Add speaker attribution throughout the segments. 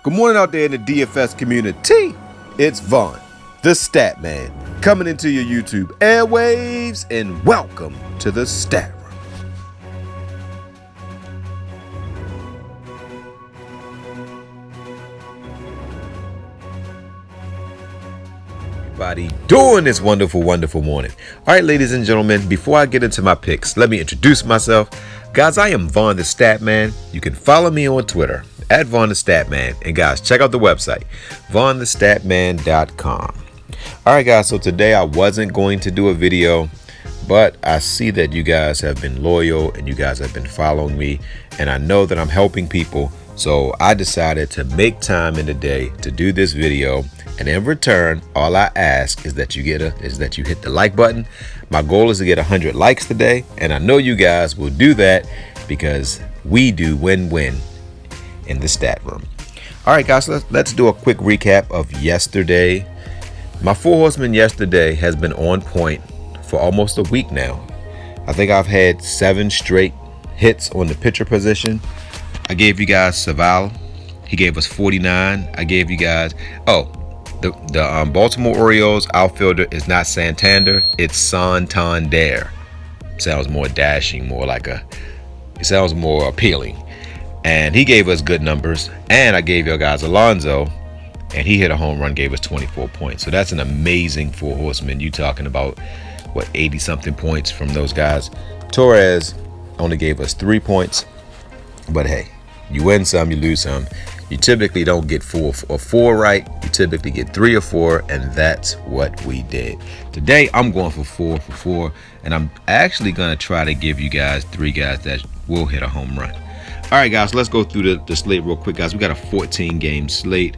Speaker 1: Good morning out there in the DFS community. It's Vaughn, the Stat Man, coming into your YouTube airwaves, and welcome to the Stat Room. Everybody doing this wonderful morning. All right, ladies and gentlemen, before I get into my picks, let me introduce myself. Guys, I am Vaughn the Stat Man. You can follow me on Twitter at Vaughn the Stat Man. And guys, check out the website, vaughnthestatman.com. All right, guys, so today I wasn't going to do a video, but I see that you guys have been loyal and you guys have been following me, and I know that I'm helping people. So I decided to make time in the day to do this video. And in return, all I ask is that you hit the like button. My goal is to get 100 likes today, and I know you guys will do that because we do win-win in the stat room. All right, guys, let's do a quick recap of yesterday. My four horsemen yesterday has been on point for almost a week now. I think I've had 7 straight hits on the pitcher position. I gave you guys Saval. He gave us 49. I gave you guys, the Baltimore Orioles outfielder is not Santander, it's Santander. Sounds more dashing, it sounds more appealing. And he gave us good numbers. And I gave you guys Alonso, and he hit a home run, gave us 24 points. So that's an amazing four horsemen. You talking about 80 something points from those guys. Torres only gave us 3 points, but hey, you win some, you lose some. You typically don't get 4 or 4 right. You typically get 3 or 4, and that's what we did. Today, I'm going for 4 for 4, and I'm actually going to try to give you guys 3 guys that will hit a home run. All right, guys, let's go through the slate real quick, guys. We got a 14-game slate.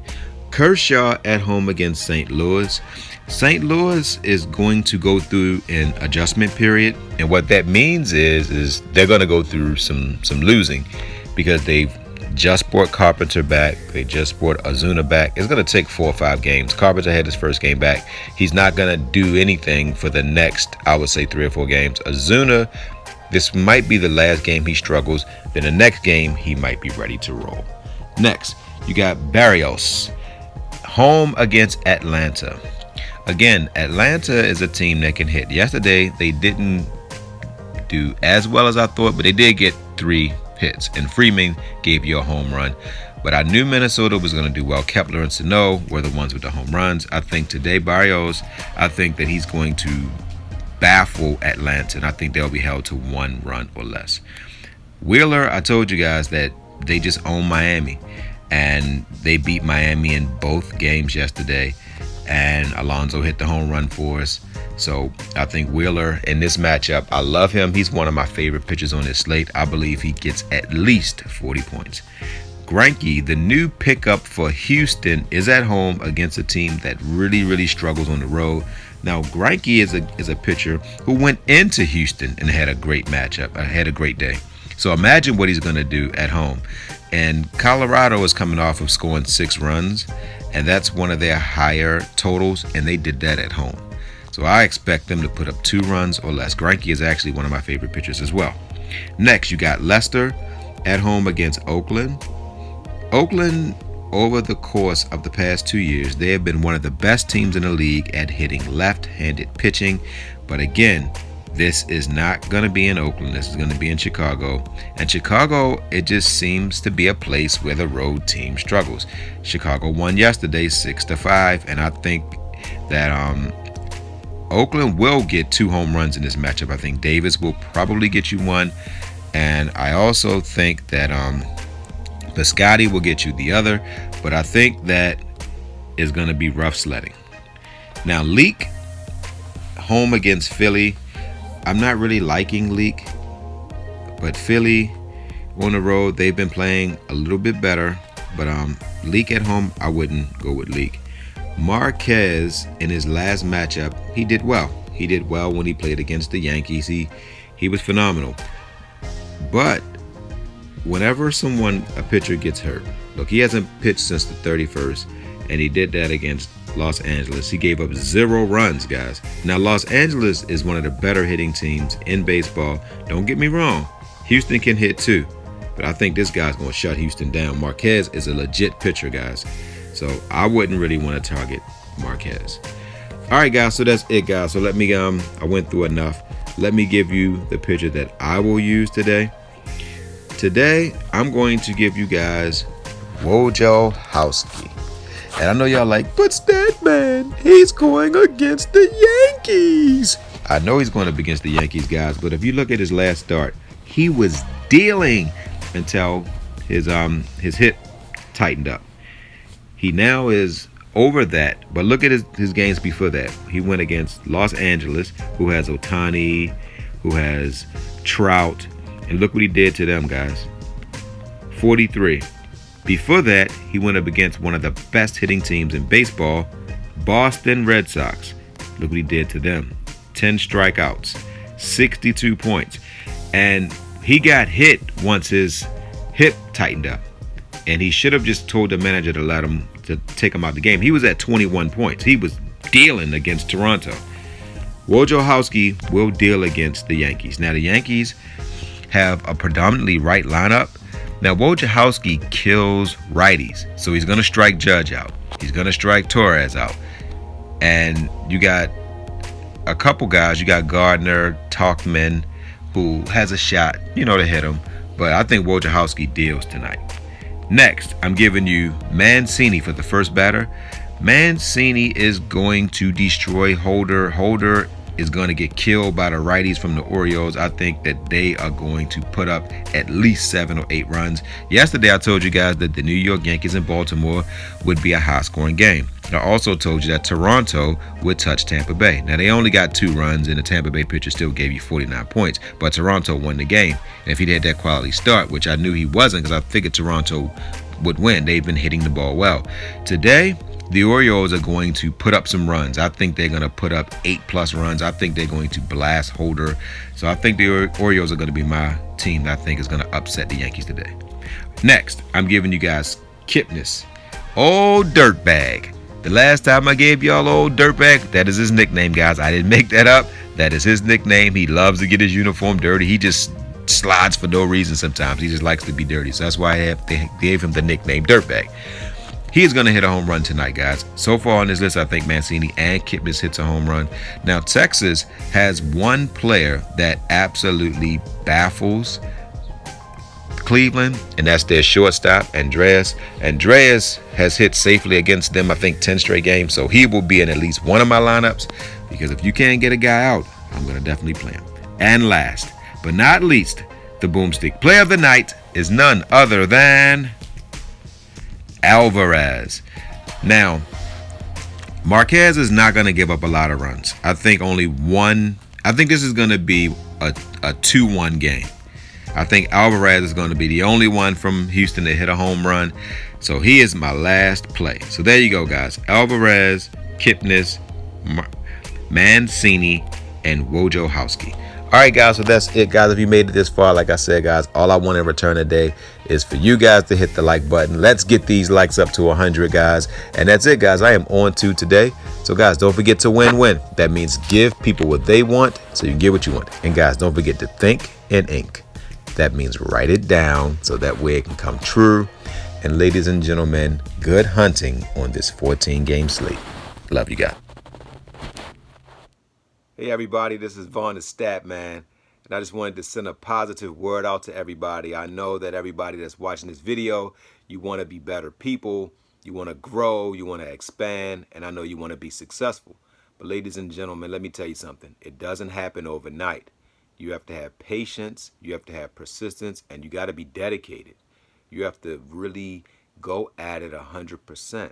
Speaker 1: Kershaw at home against St. Louis. St. Louis is going to go through an adjustment period, and what that means is they're going to go through some losing because they've just brought Carpenter back. They just brought Ozuna back. It's going to take 4 or 5 games. Carpenter had his first game back. He's not going to do anything for the next, I would say, 3 or 4 games. Ozuna, this might be the last game he struggles. Then the next game, he might be ready to roll. Next, you got Barrios, home against Atlanta. Again, Atlanta is a team that can hit. Yesterday, they didn't do as well as I thought, but they did get 3 hits, and Freeman gave you a home run. But I knew Minnesota was going to do well. Kepler and Sano were the ones with the home runs. I think today, Barrios, I think that he's going to baffle Atlanta, and I think they'll be held to 1 run or less. Wheeler, I told you guys that they just own Miami, and they beat Miami in both games yesterday, and Alonso hit the home run for us. So I think Wheeler in this matchup, I love him. He's one of my favorite pitchers on this slate. I believe he gets at least 40 points. Greinke, the new pickup for Houston, is at home against a team that really struggles on the road. Now, Greinke is a pitcher who went into Houston and had a great matchup, had a great day. So imagine what he's going to do at home. And Colorado is coming off of scoring 6 runs, and that's one of their higher totals, and they did that at home. So I expect them to put up 2 runs or less. Greinke is actually one of my favorite pitchers as well. Next, you got Leicester at home against Oakland. Oakland, over the course of the past 2 years, they have been one of the best teams in the league at hitting left-handed pitching. But again, this is not going to be in Oakland. This is going to be in Chicago. And Chicago, it just seems to be a place where the road team struggles. Chicago won yesterday 6-5, and I think that Oakland will get 2 home runs in this matchup. I think Davis will probably get you 1. And I also think that Piscotty will get you the other. But I think that is going to be rough sledding. Now, Leak, home against Philly. I'm not really liking Leak. But Philly on the road, they've been playing a little bit better. But Leak at home, I wouldn't go with Leak. Marquez, in his last matchup, he did well. He did well when he played against the Yankees. He was phenomenal. But whenever a pitcher gets hurt, look, he hasn't pitched since the 31st, and he did that against Los Angeles. He gave up 0 runs, guys. Now, Los Angeles is one of the better hitting teams in baseball. Don't get me wrong. Houston can hit too. But I think this guy's going to shut Houston down. Marquez is a legit pitcher, guys. So I wouldn't really want to target Marquez. All right, guys. So that's it, guys. So let me, I went through enough. Let me give you the pitcher that I will use today. Today, I'm going to give you guys Wojciechowski. And I know y'all like, but that man, he's going against the Yankees. I know he's going up against the Yankees, guys, but if you look at his last start, he was dealing until his hip tightened up. He now is over that, but look at his games before that. He went against Los Angeles, who has Ohtani, who has Trout, and look what he did to them, guys. 43. Before that, he went up against one of the best hitting teams in baseball, Boston Red Sox. Look what he did to them. 10 strikeouts, 62 points. And he got hit once his hip tightened up. And he should have just told the manager to take him out of the game. He was at 21 points. He was dealing against Toronto. Wojciechowski will deal against the Yankees. Now, the Yankees have a predominantly right lineup. Now, Wojciechowski kills righties, so he's going to strike Judge out. He's going to strike Torres out. And you got a couple guys. You got Gardner, Tauchman, who has a shot, to hit him. But I think Wojciechowski deals tonight. Next, I'm giving you Mancini for the first batter. Mancini is going to destroy Holder. Holder is going to get killed by the righties from the Orioles. I think that they are going to put up at least 7 or 8 runs. Yesterday, I told you guys that the New York Yankees and Baltimore would be a high-scoring game. I also told you that Toronto would touch Tampa Bay. Now, they only got 2 runs, and the Tampa Bay pitcher still gave you 49 points, but Toronto won the game. And if he'd had that quality start, which I knew he wasn't because I figured Toronto would win, they've been hitting the ball well. Today, the Orioles are going to put up some runs. I think they're going to put up 8+ runs. I think they're going to blast Holder. So I think the Orioles are going to be my team that I think is going to upset the Yankees today. Next, I'm giving you guys Kipnis. Old Dirtbag. The last time I gave y'all Old Dirtbag, that is his nickname, guys. I didn't make that up. That is his nickname. He loves to get his uniform dirty. He just slides for no reason sometimes. He just likes to be dirty. So that's why they gave him the nickname Dirtbag. He is going to hit a home run tonight, guys. So far on this list, I think Mancini and Kipnis hits a home run. Now, Texas has one player that absolutely baffles Cleveland, and that's their shortstop, Andreas. Andreas has hit safely against them, I think, 10 straight games. So he will be in at least one of my lineups, because if you can't get a guy out, I'm going to definitely play him. And last but not least, the boomstick player of the night is none other than Alvarez. Now, Marquez is not going to give up a lot of runs. I think only one. I think this is going to be a 2-1 game. I think Alvarez is going to be the only one from Houston to hit a home run. So he is my last play. So there you go, guys. Alvarez, Kipnis, Mancini, and Wojciechowski. All right, guys, so that's it, guys. If you made it this far, like I said, guys, all I want in return today is for you guys to hit the like button. Let's get these likes up to 100, guys. And that's it, guys. I am on to today. So, guys, don't forget to win-win. That means give people what they want so you can get what you want. And, guys, don't forget to think and ink. That means write it down so that way it can come true. And, ladies and gentlemen, good hunting on this 14-game slate. Love you guys. Hey everybody, this is Vaughn the Stat Man, and I just wanted to send a positive word out to everybody. I know that everybody that's watching this video, you want to be better people, you want to grow, you want to expand, and I know you want to be successful. But ladies and gentlemen, let me tell you something. It doesn't happen overnight. You have to have patience, you have to have persistence, and you got to be dedicated. You have to really go at it 100%.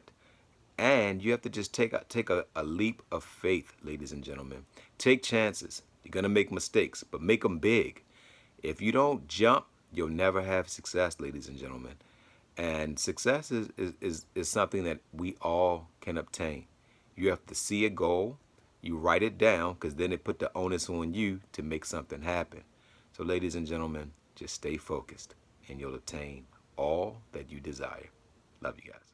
Speaker 1: And you have to just take a leap of faith, ladies and gentlemen. Take chances. You're going to make mistakes, but make them big. If you don't jump, you'll never have success, ladies and gentlemen. And success is something that we all can obtain. You have to see a goal. You write it down, because then it put the onus on you to make something happen. So, ladies and gentlemen, just stay focused, and you'll obtain all that you desire. Love you guys.